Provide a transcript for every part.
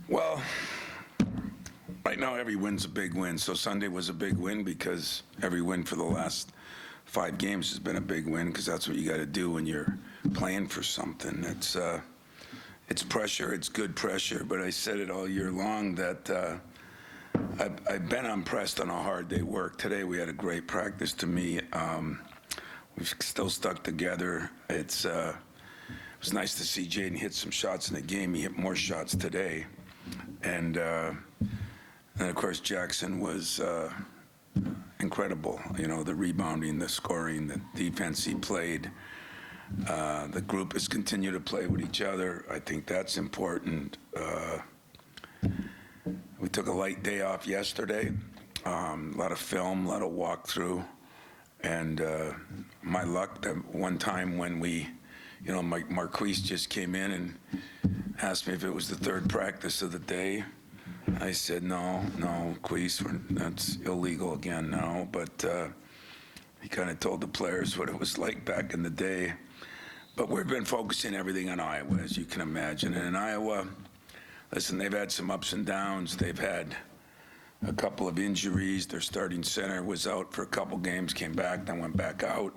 Well, right now every win's a big win. So Sunday was a big win because every win for the last 5 games has been a big win because that's what you got to do when you're playing for something. It's pressure. It's good pressure. But I said it all year long that I've been impressed on how hard they work. Today we had a great practice. To me, we've still stuck together. It was nice to see Jaden hit some shots in the game. He hit more shots today. And of course, Jackson was incredible. You know, the rebounding, the scoring, the defense he played. The group has continued to play with each other. I think that's important. We took a light day off yesterday. A lot of film, a lot of walkthrough. And my luck that one time when Marquise just came in and asked me if it was the third practice of the day. I said, no, Queese, that's illegal again now. But he kind of told the players what it was like back in the day. But we've been focusing everything on Iowa, as you can imagine. And in Iowa, listen, they've had some ups and downs. They've had a couple of injuries. Their starting center was out for a couple games, came back, then went back out.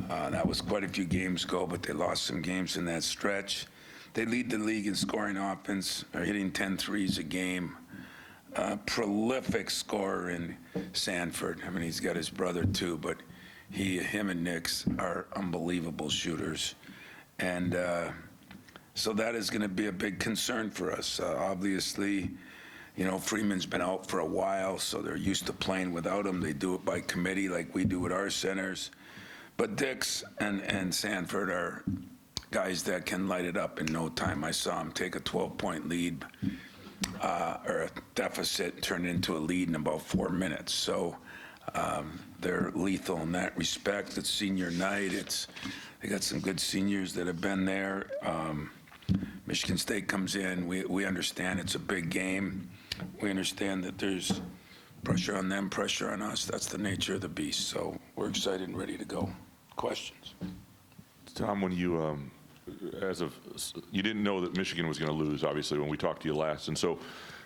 That was quite a few games ago, but they lost some games in that stretch. They lead the league in scoring offense, are hitting 10 threes a game. Prolific scorer in Sanford. I mean, he's got his brother too, but him and Nix are unbelievable shooters. And so that is going to be a big concern for us. Obviously, Freeman's been out for a while, so they're used to playing without him. They do it by committee like we do with our centers. But Dix and Sanford are guys that can light it up in no time. I saw him take a 12-point lead or a deficit, turn it into a lead in about 4 minutes. So they're lethal in that respect. It's senior night. They got some good seniors that have been there. Michigan State comes in. We understand it's a big game. We understand that there's pressure on them, pressure on us. That's the nature of the beast. So we're excited and ready to go. Questions? Tom, when you you didn't know that Michigan was going to lose, obviously, when we talked to you last, and so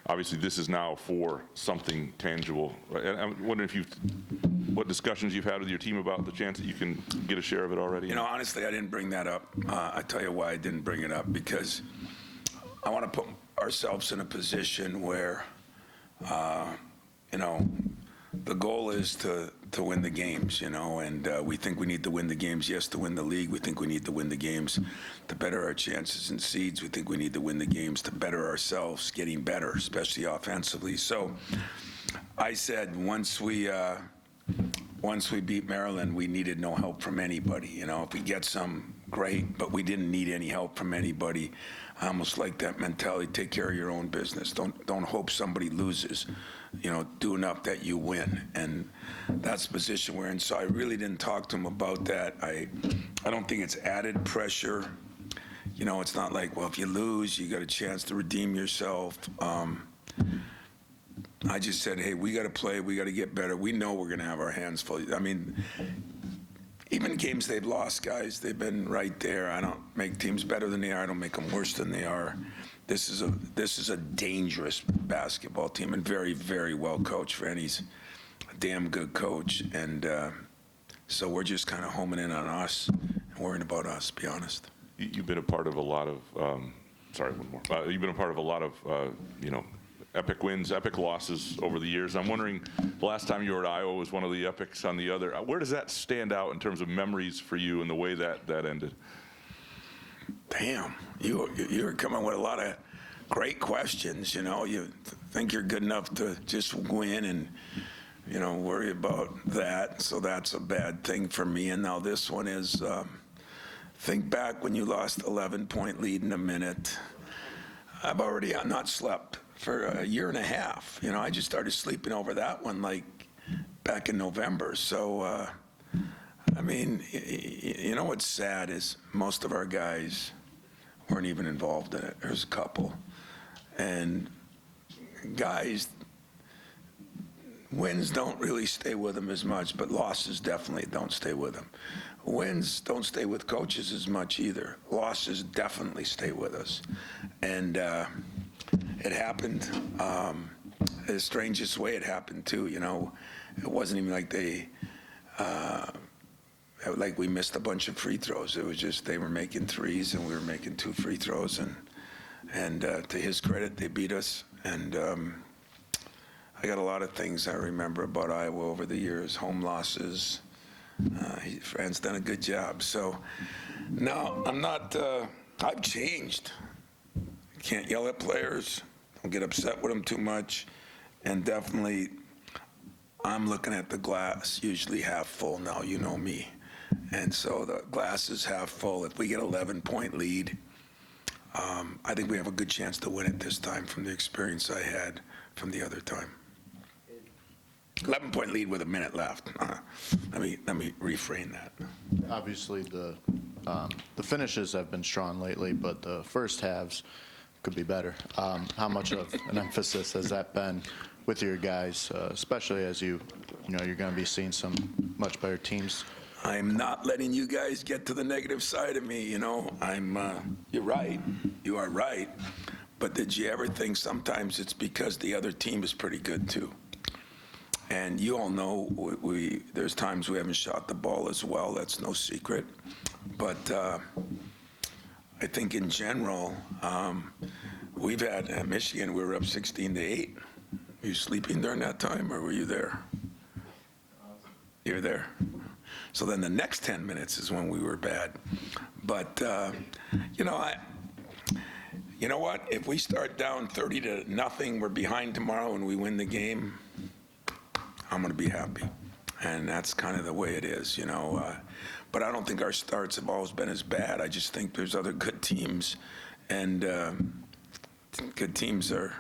obviously this is now for something tangible. And I'm wondering what discussions you've had with your team about the chance that you can get a share of it already. Honestly, I didn't bring that up. I tell you why I didn't bring it up, because I want to put ourselves in a position where, the goal is to win the games, and we think we need to win the games, yes, to win the league. We think we need to win the games to better our chances in seeds. We think we need to win the games to better ourselves, getting better, especially offensively. So I said once we beat Maryland, we needed no help from anybody. If we get some, great, but we didn't need any help from anybody. I almost like that mentality. Take care of your own business. Don't hope somebody loses. Do enough that you win, and that's the position we're in. So I really didn't talk to him about that. I don't think it's added pressure. It's not like, well, if you lose, you got a chance to redeem yourself. I just said, hey, we got to play. We got to get better. We know we're going to have our hands full. I mean, even games they've lost, guys, they've been right there. I don't make teams better than they are. I don't make them worse than they are. This is a dangerous basketball team, and very, very well coached. Randy's a damn good coach, and so we're just kind of homing in on us and worrying about us, to be honest. You've been a part of a lot of you've been a part of a lot of epic wins, epic losses over the years. I'm wondering, the last time you were at Iowa was one of the epics on the other. Where does that stand out in terms of memories for you and the way that ended? Damn, you're coming with a lot of great questions. You think you're good enough to just win and worry about that. So that's a bad thing for me. And now this one is think back when you lost 11-point lead in a minute. I've already not slept for a year and a half. I just started sleeping over that one like back in November. So, what's sad is most of our guys weren't even involved in it. There's a couple. And guys, wins don't really stay with them as much, but losses definitely don't stay with them. Wins don't stay with coaches as much either. Losses definitely stay with us. And it happened. The strangest way it happened too. It wasn't even like like we missed a bunch of free throws. It was just they were making threes and we were making 2 free throws, and to his credit, they beat us. And I got a lot of things I remember about Iowa over the years, home losses. Fran's done a good job. So, no, I'm not, I've changed. Can't yell at players. Don't get upset with them too much. And definitely, I'm looking at the glass usually half full now. You know me. And so the glass is half full. If we get 11-point lead, I think we have a good chance to win it this time from the experience I had from the other time. 11-point lead with a minute left. Let me reframe that. Obviously, the finishes have been strong lately, but the first halves could be better. How much of an emphasis has that been with your guys, especially as you're going to be seeing some much better teams? I'm not letting you guys get to the negative side of me. You're right. You are right. But did you ever think sometimes it's because the other team is pretty good too? And you all know there's times we haven't shot the ball as well. That's no secret. But I think in general, we've had at Michigan, we were up 16-8. Were you sleeping during that time, or were you there? You were there. So then the next 10 minutes is when we were bad. But, you know what? If we start down 30-0, we're behind tomorrow and we win the game, I'm going to be happy. And that's kind of the way it is, But I don't think our starts have always been as bad. I just think there's other good teams. And good teams are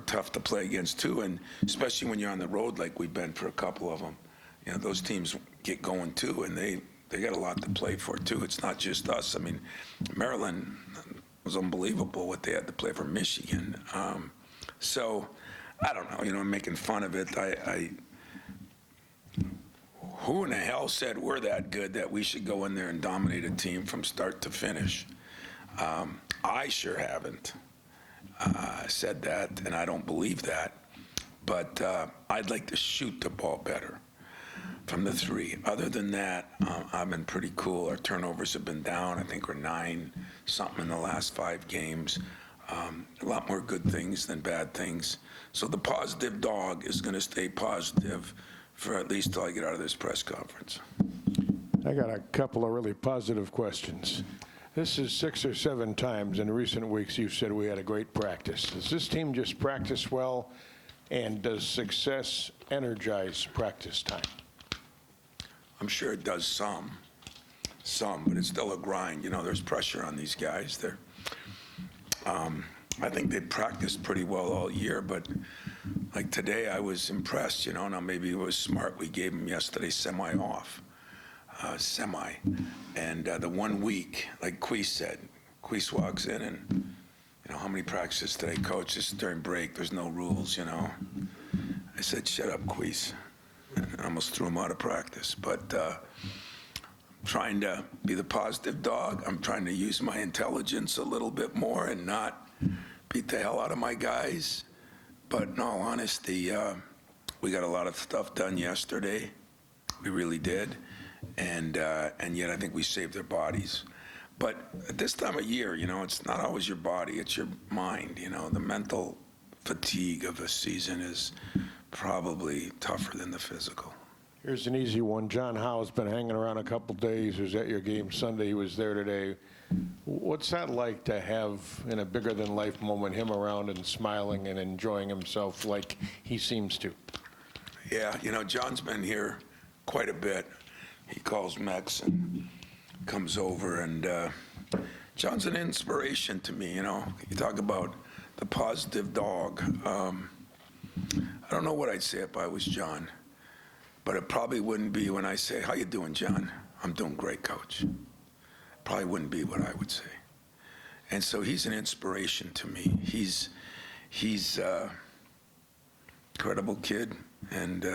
tough to play against, too. And especially when you're on the road like we've been for a couple of them. Those teams get going, too, and they got a lot to play for, too. It's not just us. I mean, Maryland was unbelievable what they had to play for Michigan. So, I don't know, I'm making fun of it. Who in the hell said we're that good that we should go in there and dominate a team from start to finish? I sure haven't said that, and I don't believe that. But I'd like to shoot the ball better from the 3. Other than that, I've been pretty cool. Our turnovers have been down. I think we're 9-something in the last 5 games. A lot more good things than bad things. So the positive dog is going to stay positive for at least till I get out of this press conference. I got a couple of really positive questions. This is 6 or 7 times in recent weeks you've said we had a great practice. Does this team just practice well, and does success energize practice time? I'm sure it does some, but it's still a grind. There's pressure on these guys. I think they practiced pretty well all year, but like today I was impressed, Now maybe it was smart. We gave them yesterday semi-off. And the 1 week, like Queese said, Queese walks in and, how many practices today, coach? This is during break. There's no rules, I said, shut up, Queese. And I almost threw him out of practice. But I'm trying to be the positive dog. I'm trying to use my intelligence a little bit more and not beat the hell out of my guys. But in all honesty, we got a lot of stuff done yesterday. We really did. And yet I think we saved their bodies. But at this time of year, it's not always your body, it's your mind. The mental fatigue of a season is probably tougher than the physical. Here's an easy one. John Howe's been hanging around a couple days. He was at your game Sunday. He was there today. What's that like to have, in a bigger-than-life moment, him around and smiling and enjoying himself like he seems to? Yeah, John's been here quite a bit. He calls Mex and comes over, and John's an inspiration to me, You talk about the positive dog. I don't know what I'd say if I was John, but it probably wouldn't be when I say, how you doing, John? I'm doing great, coach. Probably wouldn't be what I would say. And so he's an inspiration to me. He's incredible kid, and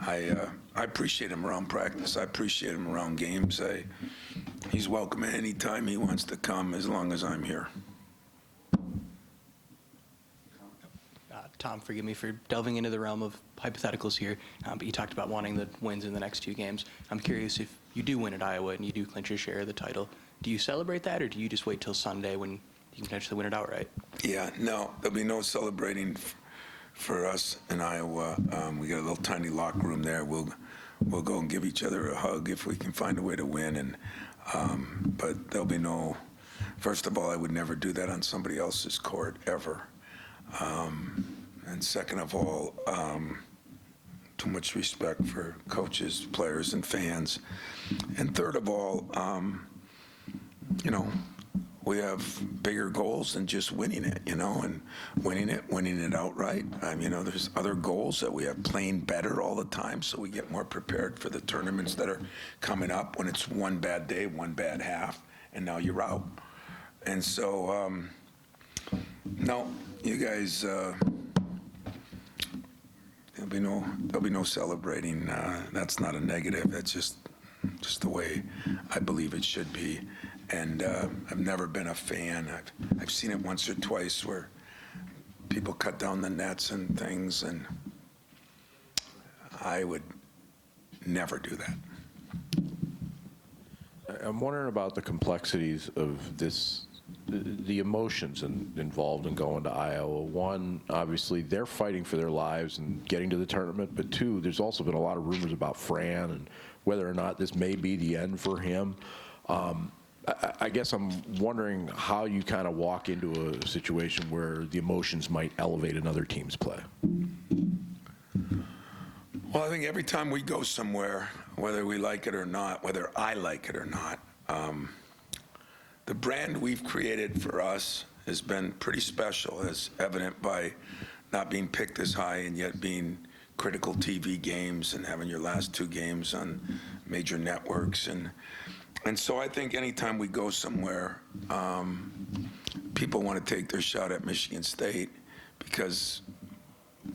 I appreciate him around practice. I appreciate him around games. He's welcome anytime he wants to come, as long as I'm here. Tom, forgive me for delving into the realm of hypotheticals here, but you talked about wanting the wins in the next 2 games. I'm curious, if you do win at Iowa and you do clinch your share of the title, do you celebrate that, or do you just wait till Sunday when you can potentially win it outright? Yeah, no, there'll be no celebrating for us in Iowa. We got a little tiny locker room there. We'll go and give each other a hug if we can find a way to win. But there'll be no. First of all, I would never do that on somebody else's court ever. And second of all, too much respect for coaches, players, and fans. And third of all, we have bigger goals than just winning it, and winning it outright. There's other goals that we have, playing better all the time so we get more prepared for the tournaments that are coming up when it's one bad day, one bad half, and now you're out. And so, no, you guys, there'll be no celebrating. That's not a negative. That's just the way I believe it should be. And I've never been a fan. I've seen it once or twice where people cut down the nets and things, and I would never do that. I'm wondering about the complexities of this, the emotions involved in going to Iowa. One, obviously, they're fighting for their lives and getting to the tournament, but two, there's also been a lot of rumors about Fran and whether or not this may be the end for him. I guess I'm wondering how you kind of walk into a situation where the emotions might elevate another team's play. Well, I think every time we go somewhere, whether we like it or not, whether I like it or not, the brand we've created for us has been pretty special, as evident by not being picked as high and yet being critical TV games and having your last 2 games on major networks. And so I think anytime we go somewhere, people want to take their shot at Michigan State because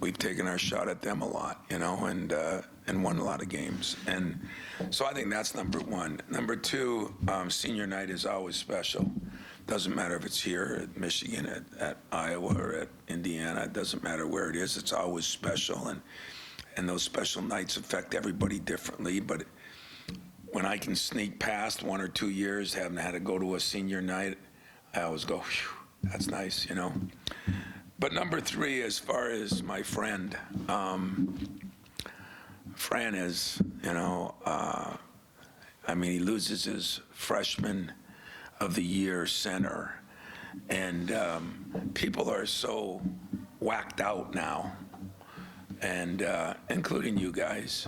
we've taken our shot at them a lot, and won a lot of games. And so I think that's number one. Number two, senior night is always special. Doesn't matter if it's here at Michigan, at Iowa, or at Indiana. It doesn't matter where it is. It's always special. And those special nights affect everybody differently. But when I can sneak past 1 or 2 years, having had to go to a senior night, I always go, phew, that's nice, But number 3, as far as my friend, Fran is, he loses his freshman of the year center, and people are so whacked out now, and including you guys.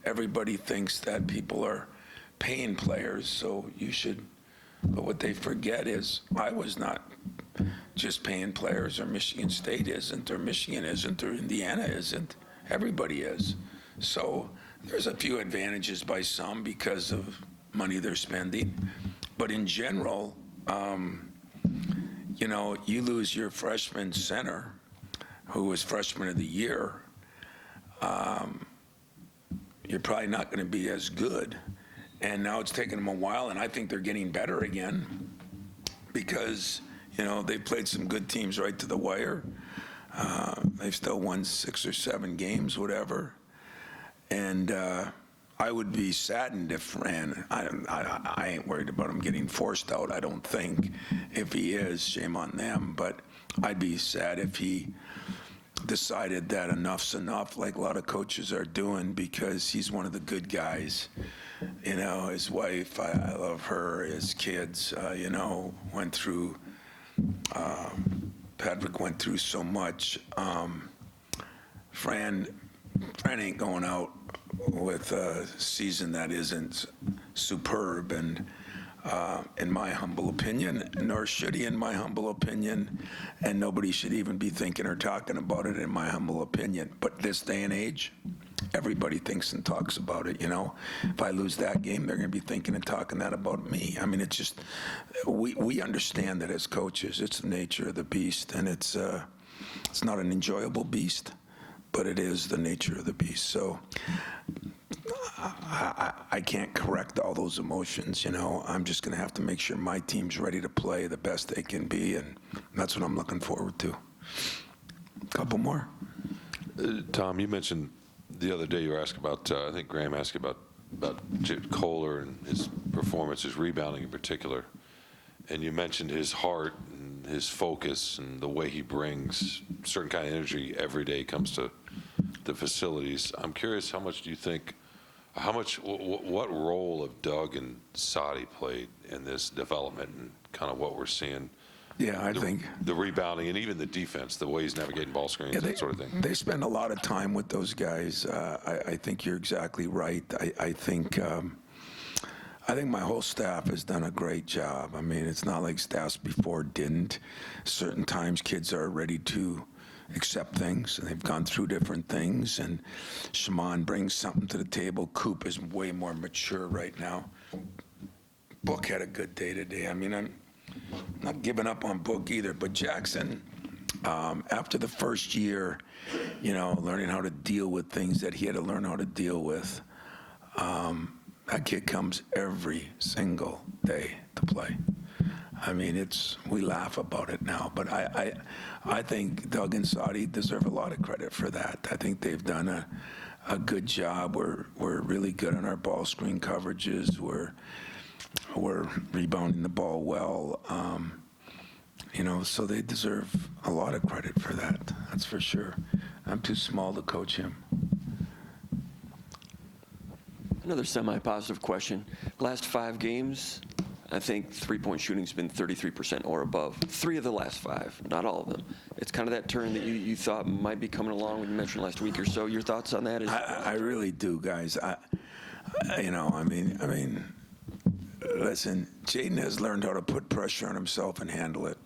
Everybody thinks that people are paying players, so you should. But what they forget is I was not just paying players, or Michigan State isn't, or Michigan isn't, or Indiana isn't. Everybody is. So there's a few advantages by some because of money they're spending. But in general, you lose your freshman center, who was freshman of the year, you're probably not going to be as good. And now it's taken them a while, and I think they're getting better again because, they've played some good teams right to the wire. They've still won 6 or 7 games, whatever. And I would be saddened if Fran, I ain't worried about him getting forced out, I don't think. If he is, shame on them. But I'd be sad if he decided that enough's enough, like a lot of coaches are doing, because he's one of the good guys. His wife, I love her. His kids, went through, Patrick went through so much. Fran ain't going out with a season that isn't superb, and in my humble opinion, nor should he, in my humble opinion, and nobody should even be thinking or talking about it, in my humble opinion. But this day and age, everybody thinks and talks about it. If I lose that game, they're going to be thinking and talking that about me. It's just we understand that as coaches. It's the nature of the beast, and it's not an enjoyable beast, but it is the nature of the beast. So I can't correct all those emotions. I'm just going to have to make sure my team's ready to play the best they can be, and that's what I'm looking forward to. couple more. Tom, you mentioned the other day you were asked about, I think Graham asked you about Kohler and his performance, his rebounding in particular. And you mentioned his heart and his focus and the way he brings certain kind of energy every day comes to the facilities. I'm curious, how much do you think, what role have Doug and Sadi played in this development and kind of what we're seeing? Yeah, I think. The rebounding and even the defense, the way he's navigating ball screens, that sort of thing. They spend a lot of time with those guys. I think you're exactly right. I think my whole staff has done a great job. I mean, it's not like staffs before didn't. Certain times kids are ready to accept things, and they've gone through different things, and Shaman brings something to the table. Coop is way more mature right now. Book had a good day today. I mean, I'm not giving up on Book either, but Jackson, after the first year, learning how to deal with things that he had to learn how to deal with, that kid comes every single day to play. I mean, we laugh about it now, but I think Doug and Sadi deserve a lot of credit for that. I think they've done a good job. We're really good on our ball screen coverages. We're rebounding the ball well. So they deserve a lot of credit for that. That's for sure. I'm too small to coach him. Another semi-positive question. Last 5 games, I think three-point shooting's been 33% or above. 3 of the last 5, not all of them. It's kind of that turn that you thought might be coming along when you mentioned last week or so. Your thoughts on that? I really do, guys. I mean, listen, Jaden has learned how to put pressure on himself and handle it.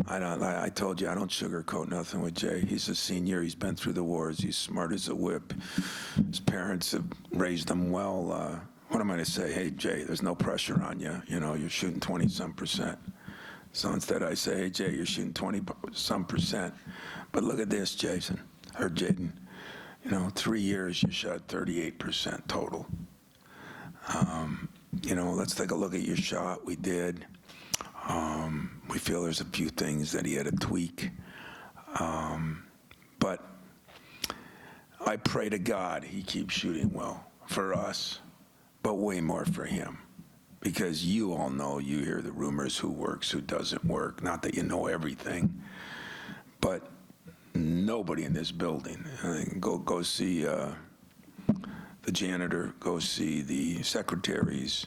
I told you I don't sugarcoat nothing with Jay. He's a senior. He's been through the wars. He's smart as a whip. His parents have raised him well. What am I to say? Hey, Jay, there's no pressure on you. You're shooting 20-some%. So instead I say, hey, Jay, you're shooting 20-some%. But look at this, Jason, or Jaden. 3 years you shot 38% total. Let's take a look at your shot. We did. We feel there's a few things that he had to tweak. But I pray to God he keeps shooting well for us, but way more for him. Because you all know, you hear the rumors, who works, who doesn't work. Not that you know everything, but nobody in this building. Go see the janitor, go see the secretaries.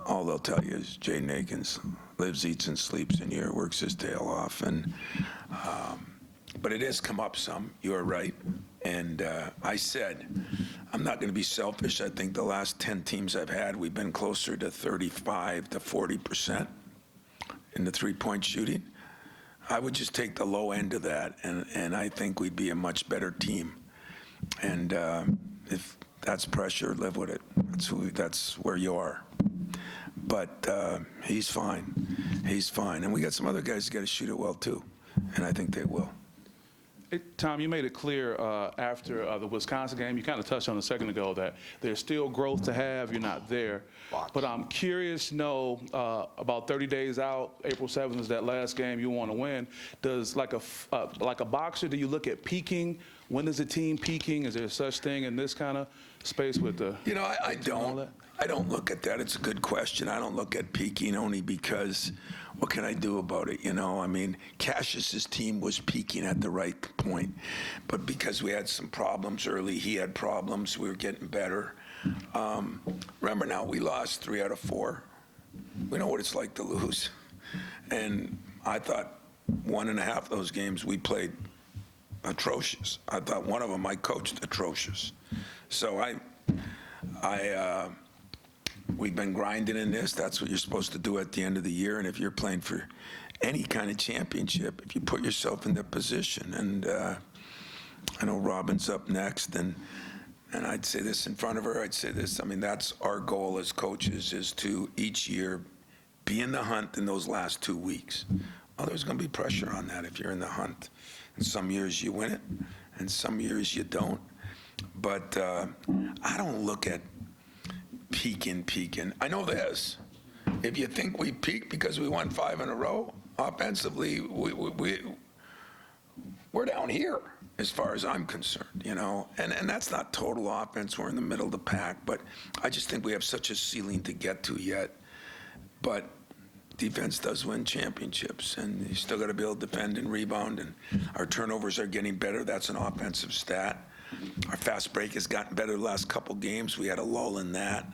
All they'll tell you is Jaden Akins lives, eats, and sleeps in here, works his tail off. But it has come up some, you're right. And I said, I'm not going to be selfish. I think the last 10 teams I've had, we've been closer to 35 to 40% in the three-point shooting. I would just take the low end of that, and I think we'd be a much better team. And if that's pressure, live with it. That's where you are. But he's fine. He's fine. And we got some other guys that got to shoot it well, too. And I think they will. Hey, Tom, you made it clear after the Wisconsin game, you kind of touched on a second ago, that there's still growth to have. You're not there. But I'm curious to know, about 30 days out, April 7th is that last game you want to win. Does, like a boxer, do you look at peaking? When is the team peaking? Is there such thing in this kind of space with the... I don't look at that. It's a good question. I don't look at peaking only because what can I do about it? Cassius's team was peaking at the right point, but because we had some problems early, he had problems. We were getting better. Remember now, we lost 3 out of 4. We know what it's like to lose. And I thought 1.5 of those games we played atrocious. I thought one of them I coached atrocious. So we've been grinding in this. That's what you're supposed to do at the end of the year. And if you're playing for any kind of championship, if you put yourself in that position, and I know Robin's up next, and I'd say this in front of her, I'd say this, that's our goal as coaches, is to each year be in the hunt in those last 2 weeks. Well, there's going to be pressure on that if you're in the hunt. And some years you win it, and some years you don't. But I don't look at peaking. I know this. If you think we peaked because we won 5 in a row, offensively, we're down here as far as I'm concerned, you know, and that's not total offense. We're in the middle of the pack, but I just think we have such a ceiling to get to yet. But defense does win championships, and you still got to be able to defend and rebound, and our turnovers are getting better. That's an offensive stat. Our fast break has gotten better the last couple games. We had a lull in that.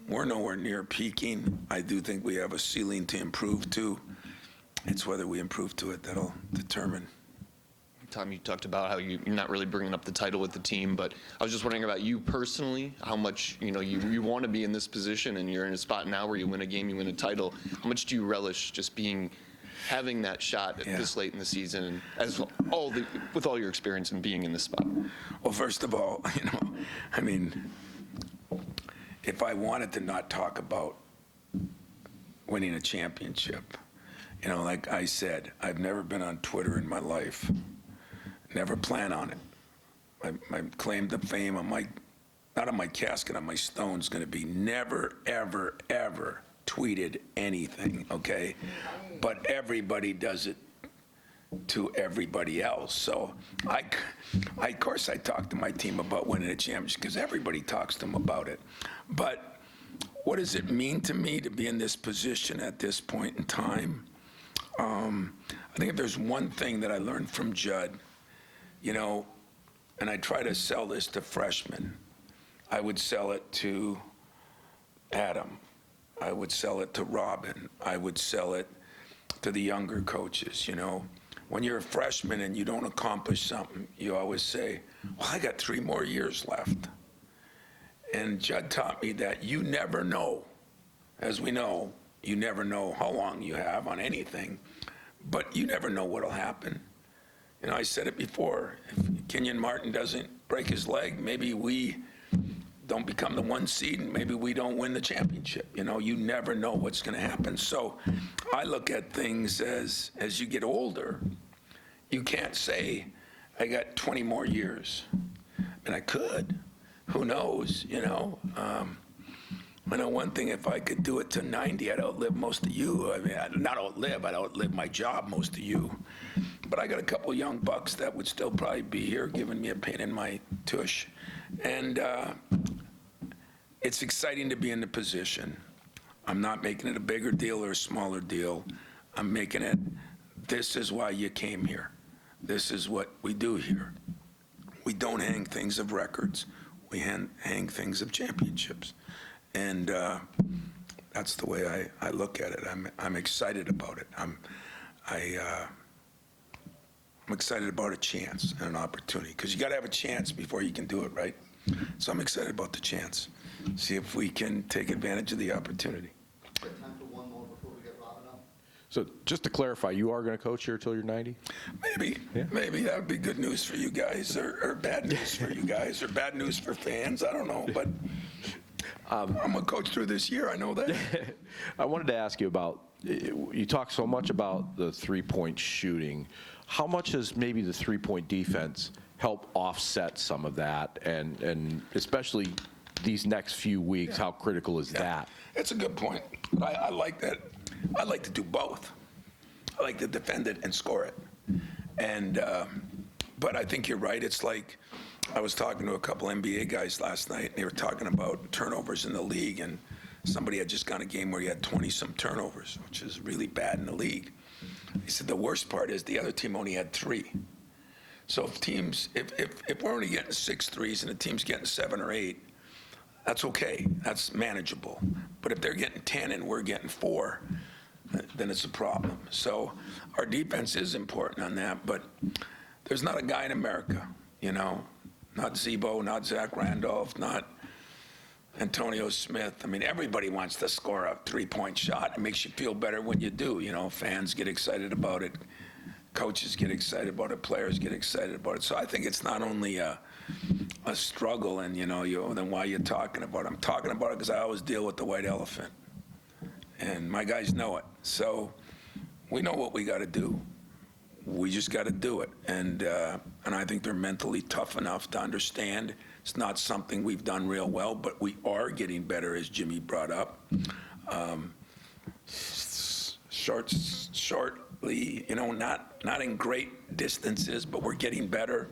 We're nowhere near peaking. I do think we have a ceiling to improve to. It's whether we improve to it that'll determine. Tom, you talked about how you're not really bringing up the title with the team, but I was just wondering about you personally, how much, you want to be in this position, and you're in a spot now where you win a game, you win a title. How much do you relish just having that shot at this late in the season, and with all your experience and being in this spot? Well, first of all, I mean, if I wanted to not talk about winning a championship, like I said, I've never been on Twitter in my life. Never plan on it. My claim to fame not on my casket, on my stone, is going to be never, ever, ever tweeted anything, okay? But everybody does it to everybody else. So of course I talk to my team about winning a championship because everybody talks to them about it. But what does it mean to me to be in this position at this point in time? I think if there's one thing that I learned from Judd, and I try to sell this to freshmen, I would sell it to Adam. I would sell it to Robin. I would sell it to the younger coaches, When you're a freshman and you don't accomplish something, you always say, well, I got 3 more years left. And Judd taught me that you never know. As we know, you never know how long you have on anything, but you never know what'll happen. I said it before, if Kenyon Martin doesn't break his leg, maybe we don't become the 1 seed, and maybe we don't win the championship. You never know what's going to happen. So I look at things as you get older, you can't say, I got 20 more years. And I could. Who knows, I know one thing, if I could do it to 90, I'd outlive most of you. I mean, not outlive, I'd outlive my job, most of you. But I got a couple young bucks that would still probably be here giving me a pain in my tush. And it's exciting to be in the position. I'm not making it a bigger deal or a smaller deal. I'm making it, this is why you came here. This is what we do here. We don't hang things of records. We hang things of championships. And that's the way I look at it. I'm excited about it. I'm excited about a chance and an opportunity, because you got to have a chance before you can do it, right? So I'm excited about the chance. See if we can take advantage of the opportunity. Time for one more before we get Robin up. So just to clarify, you are going to coach here till you're 90? Maybe. Yeah. Maybe that would be good news for you guys, or bad news for you guys, or bad news for fans. I don't know, but I'm going to coach through this year. I know that. I wanted to ask you about, you talk so much about the three-point shooting. How much has maybe the three-point defense help offset some of that, and especially these next few weeks, how critical is that? It's a good point. But I like that. I like to do both. I like to defend it and score it. And but I think you're right. It's like, I was talking to a couple NBA guys last night, and they were talking about turnovers in the league, and somebody had just gone a game where he had 20-some turnovers, which is really bad in the league. He said the worst part is the other team only had 3. So if we're only getting 6 threes and the team's getting 7 or 8, that's okay. That's manageable. But if they're getting 10 and we're getting 4, then it's a problem. So our defense is important on that, but there's not a guy in America, not Zebo, not Zach Randolph, not Antonio Smith. I mean, everybody wants to score a three-point shot. It makes you feel better when you do. Fans get excited about it. Coaches get excited about it. Players get excited about it. So I think it's not only a struggle, and then why you're talking about it. I'm talking about it because I always deal with the white elephant, and my guys know it. So we know what we got to do. We just got to do it, and I think they're mentally tough enough to understand it's not something we've done real well, but we are getting better, as Jimmy brought up. shortly, not in great distances, but we're getting better.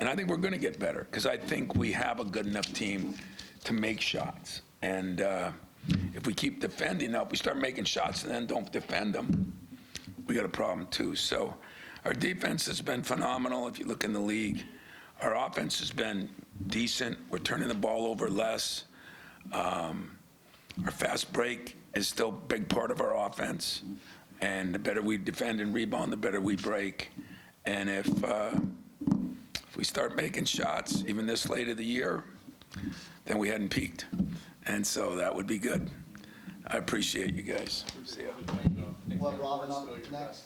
And I think we're going to get better because I think we have a good enough team to make shots. And if we keep defending, now if we start making shots and then don't defend them, we got a problem too. So our defense has been phenomenal if you look in the league. Our offense has been decent. We're turning the ball over less. Our fast break is still a big part of our offense. And the better we defend and rebound, the better we break. And if we start making shots, even this late of the year, then we hadn't peaked. And so that would be good. I appreciate you guys. See ya. We'll have Robin up next.